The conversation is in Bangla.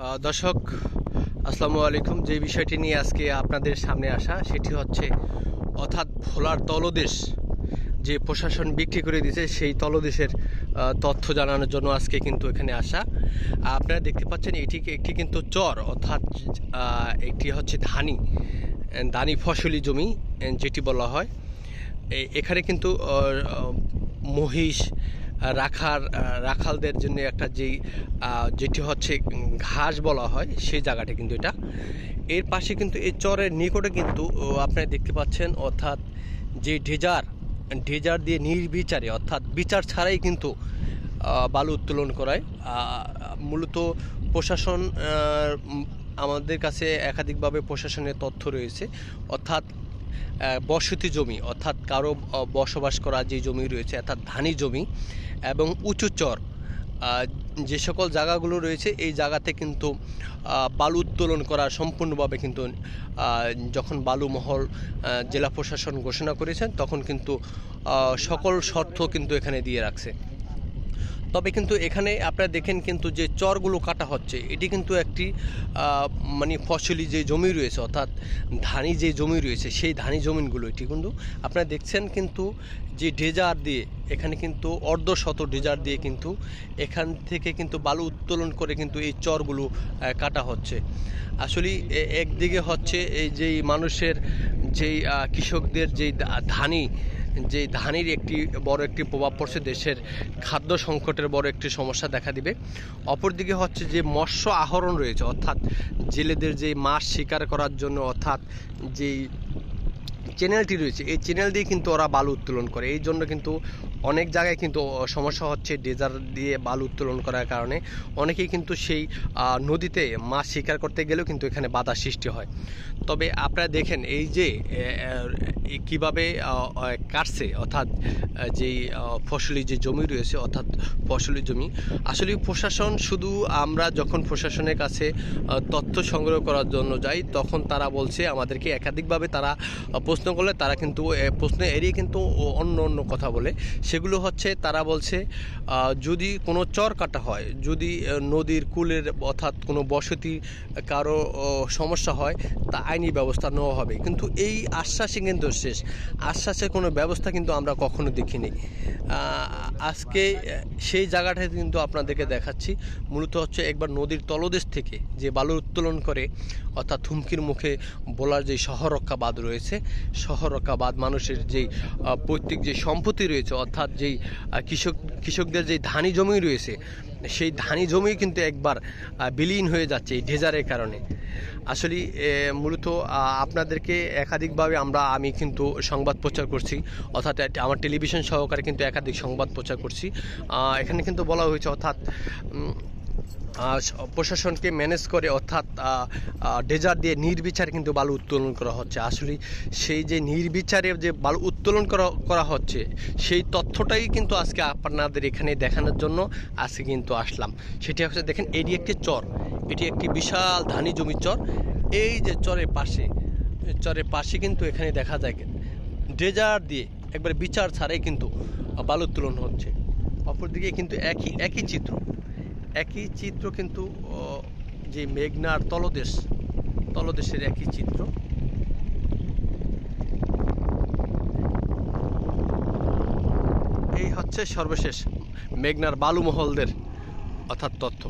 দর্শক আসসালামু আলাইকুম। যে বিষয়টি নিয়ে আজকে আপনাদের সামনে আসা সেটি হচ্ছে অর্থাৎ ভোলার তলদেশ যে প্রশাসন বিক্রি করে দিয়েছে সেই তলদেশের তথ্য জানানোর জন্য আজকে কিন্তু এখানে আসা। আপনারা দেখতে পাচ্ছেন একটি কিন্তু চর, অর্থাৎ একটি হচ্ছে ধানি ফসলি জমি যেটি বলা হয়। এখানে কিন্তু মহিষ রাখালদের জন্য একটা যেটি হচ্ছে ঘাস বলা হয় সেই জায়গাটা কিন্তু এটা। এর পাশে কিন্তু এই চরের নিকটে কিন্তু আপনারা দেখতে পাচ্ছেন, অর্থাৎ যে ডেজার দিয়ে নির্বিচারে, অর্থাৎ বিচার ছাড়াই কিন্তু বালু উত্তোলন করায়। মূলত প্রশাসন আমাদের কাছে একাধিকভাবে প্রশাসনের তথ্য রয়েছে, অর্থাৎ বসতি জমি, অর্থাৎ কারো বসবাস করা যে জমি রয়েছে, অর্থাৎ ধানি জমি এবং উঁচু চর, যে সকল জায়গাগুলো রয়েছে এই জায়গাতে কিন্তু বালু উত্তোলন করা সম্পূর্ণভাবে কিন্তু যখন বালু মহল জেলা প্রশাসন ঘোষণা করেছেন তখন কিন্তু সকল শর্ত কিন্তু এখানে দিয়ে রাখছে। তবে কিন্তু এখানে আপনারা দেখেন কিন্তু যে চরগুলো কাটা হচ্ছে এটি কিন্তু একটি মানে ফসলি যে জমি রয়েছে, অর্থাৎ ধানি যে জমি রয়েছে সেই ধানি জমিনগুলো এটি কিন্তু আপনারা দেখছেন কিন্তু যে ডেজার দিয়ে এখানে কিন্তু অর্ধশত ডেজার দিয়ে কিন্তু এখান থেকে কিন্তু বালু উত্তোলন করে কিন্তু এই চরগুলো কাটা হচ্ছে। আসলে একদিকে হচ্ছে এই যেই মানুষের যেই কৃষকদের যেই ধানের একটি বড় একটি প্রভাব পড়ছে, দেশের খাদ্য সংকটের বড় একটি সমস্যা দেখা দিবে। অপরদিকে হচ্ছে যে মৎস্য আহরণ রয়েছে, অর্থাৎ জেলেদের যে মাছ শিকার করার জন্য, অর্থাৎ যেই চ্যানেলটি রয়েছে এই চ্যানেল দিয়ে কিন্তু ওরা বালু উত্তোলন করে। এই জন্য কিন্তু অনেক জায়গায় কিন্তু সমস্যা হচ্ছে, ডেজার দিয়ে বালু উত্তোলন করার কারণে অনেকেই কিন্তু সেই নদীতে মাছ শিকার করতে গেলেও কিন্তু এখানে বাধা সৃষ্টি হয়। তবে আপনারা দেখেন এই যে কীভাবে কাটছে, অর্থাৎ যেই ফসলি যে জমি রয়েছে, অর্থাৎ ফসলি জমি। আসলে প্রশাসন শুধু আমরা যখন প্রশাসনের কাছে তথ্য সংগ্রহ করার জন্য যাই তখন তারা বলছে আমাদেরকে একাধিকভাবে তারা প্রশ্ন করলে তারা কিন্তু প্রশ্ন এড়িয়ে কিন্তু অন্য কথা বলে। সেগুলো হচ্ছে তারা বলছে যদি কোনো চর কাটা হয়, যদি নদীর কূলের অর্থাৎ কোনো বসতি কারো সমস্যা হয় তা আইনি ব্যবস্থা নেওয়া হবে, কিন্তু এই আশ্বাসে কিন্তু শেষ। আশ্বাসের কোনো ব্যবস্থা কিন্তু আমরা কখনো দেখিনি। আজকে সেই জায়গাটায় কিন্তু আপনাদেরকে দেখাচ্ছি। মূলত হচ্ছে একবার নদীর তলদেশ থেকে যে বালু উত্তোলন করে, অর্থাৎ হুমকির মুখে বলার যে শহররক্ষা বাঁধ রয়েছে, শহররক্ষা বাঁধ মানুষের যেই পৈতৃক যে সম্পত্তি রয়েছে, অর্থাৎ যেই কৃষকদের যেই ধানি জমি রয়েছে সেই ধানি জমি কিন্তু একবার বিলীন হয়ে যাচ্ছে এই ডেজারের কারণে। আসলে মূলত আপনাদেরকে একাধিকভাবে আমি কিন্তু সংবাদ প্রচার করছি, অর্থাৎ আমার টেলিভিশন সহকারে কিন্তু একাধিক সংবাদ প্রচার করছি। এখানে কিন্তু বলা হয়েছে, অর্থাৎ প্রশাসনকে ম্যানেজ করে, অর্থাৎ ডেজার দিয়ে নির্বিচারে কিন্তু বালু উত্তোলন করা হচ্ছে। আসলে সেই যে নির্বিচারে যে বালু উত্তোলন করা হচ্ছে সেই তথ্যটাই কিন্তু আজকে আপনাদের এখানে দেখানোর জন্য আজকে কিন্তু আসলাম। সেটি হচ্ছে দেখেন এটি একটি চর, এটি একটি বিশাল ধানি জমির চর। এই যে চরের পাশে কিন্তু এখানে দেখা যায় ডেজার দিয়ে একবার বিচার ছাড়াই কিন্তু বালু উত্তোলন হচ্ছে। অপরদিকে কিন্তু একই চিত্র কিন্তু যে মেঘনার তলদেশের একই চিত্র। এই হচ্ছে সর্বশেষ মেঘনার বালুমহলদের অর্থাৎ তথ্য।